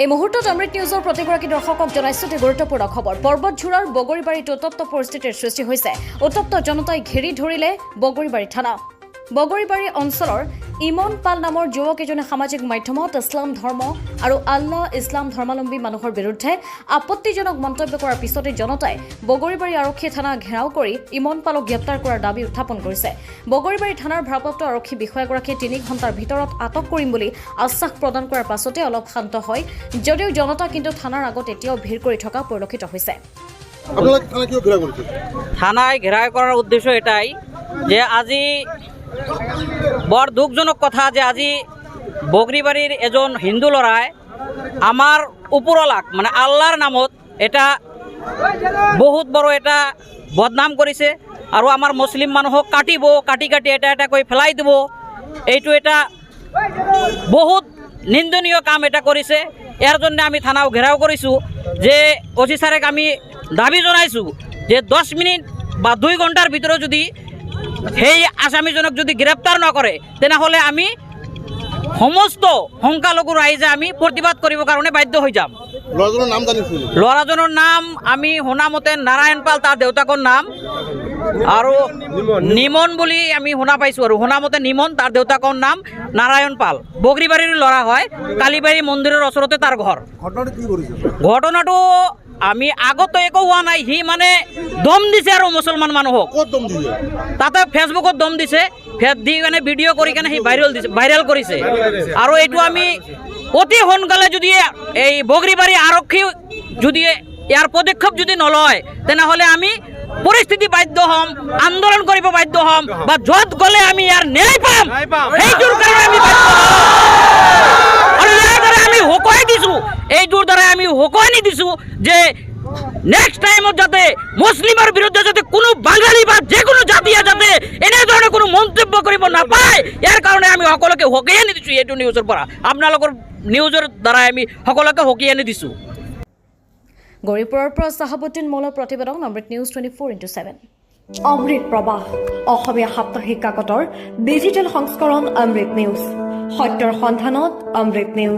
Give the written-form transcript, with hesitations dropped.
এই মুহূৰ্তত অমৃত নিউজৰ প্ৰতিগৰাকী দৰ্শকক জনাইছো যে গুৰুত্বপূৰ্ণ খবৰ। পৰ্বতঝোৰাৰ বগৰীবাৰীত উত্তপ্ত পৰিস্থিতিৰ সৃষ্টি হৈছে। উত্তপ্ত জনতাই ঘেৰি ধৰিলে বগৰীবাৰী থানা। বগৰীবাৰী অঞ্চলৰ ইমন পাল নামৰ যুৱক এজনে সামাজিক মাধ্যমত ইছলাম ধৰ্ম আৰু আল্লাহ ইছলাম ধৰ্মাৱলম্বী মানুহৰ বিৰুদ্ধে আপত্তিজনক মন্তব্য কৰাৰ পিছতে জনতাই বগৰীবাৰী আৰক্ষী থানা ঘেৰাও কৰি ইমন পালক গ্ৰেপ্তাৰ কৰাৰ দাবী উত্থাপন কৰিছে। বগৰীবাৰী থানাৰ ভাৰপ্ৰাপ্ত আৰক্ষী বিষয়াগৰাকীয়ে 3 ঘণ্টাৰ ভিতৰত আটক কৰিম বুলি আশ্বাস প্ৰদান কৰাৰ পাছতে অলপ শান্ত হয়, যদিও জনতা কিন্তু থানাৰ আগত এতিয়াও ভিৰ কৰি থকা পৰিলক্ষিত হৈছে। থানায় ঘেরাও করার উদ্দেশ্য এটাই যে আজি বড় দুঃখজনক কথা যে আজি বগরিবাড়ির এজন হিন্দু লড়াই আমার উপরলাক মানে আল্লাহর নামত এটা বহুত বড় এটা বদনাম করেছে আর আমার মুসলিম মানুহক কাটিব কাটি কাটি এটা এটা করে ফেলাই দিব। এইটো এটা বহুত নিন্দনীয় কাম এটা করেছে। এর জন্য আমি থানাও ঘেরাও করেছো যে ওসি স্যারেক আমি দাবি জানাইছো যে 10 মিনিট বা 2 ঘণ্টার ভিতরে যদি সেই আসামিজনক যদি গ্রেপ্তার নকরে তেনেহলে আমি সমস্ত সংখ্যালঘু রাইজে আমি প্রতিবাদ করিব কারণে বাধ্য হয়ে যাম। লড়াজনের নাম আমি শুনা মতে নারায়ণ পাল, তার দেউতাকৰ নাম আৰ নিমন বলি আমি শুনা পাইছো আৰ শুনা মতে নিমন, তাৰ দেউতাকৰ নাম নাৰায়ণ পাল। বগৰিবাড়িৰ লড়া হয়, কালীবাড়ি মন্দিৰেৰ ওচৰতে তাৰ ঘৰ। ঘটনাটো আমি আগতো একো হোৱা নাই, সি মানে দম দিছে আৰু মুছলমান মানুহক তাতে ফেচবুকত দম দিছে, দি মানে ভিডিঅ' কৰি কেনে সি ভাইৰেল কৰিছে। আৰু এইটো আমি অতি সোনকালে যদি এই বগৰিবাড়ি আৰক্ষী যদি ইয়াৰ পদক্ষেপ যদি নলয় তেনেহ'লে আমি পৰিস্থিতি বাধ্য হ'ম, আন্দোলন কৰিব বাধ্য হ'ম বা য'ত গ'লে আমি ইয়াৰ ন্যায় পাম সেইটোৰ কাৰণে আমি বাধ্য হ'ম। আৰু ইয়াৰ দ্বাৰা আমি সকোৱাই দিছোঁ, এইটোৰ দ্বাৰা আমি সকোৱাই দিছোঁ যে নেক্সট টাইমত যাতে মুছলিমৰ বিৰুদ্ধে যাতে কোনো বাঙালি বা যিকোনো জাতিয়ে যাতে এনেধৰণে কোনো মন্তব্য কৰিব নাপায়, ইয়াৰ কাৰণে আমি সকলোকে সকীয়াই আনি দিছোঁ। এইটো নিউজৰ পৰা আপোনালোকৰ নিউজৰ দ্বাৰাই আমি সকলোকে সকীয়াই আনি দিছোঁ। গৌৰীপুৰৰ পৰা চাহাবুদ্দিন মৌলৰ প্ৰতিবেদন, অমৃত নিউজ 24/7। অমৃত প্ৰবাহ অসমীয়া সাপ্তাহিক কাকতৰ ডিজিটেল সংস্কৰণ অমৃত নিউজ, সত্যৰ সন্ধানত অমৃত নিউজ।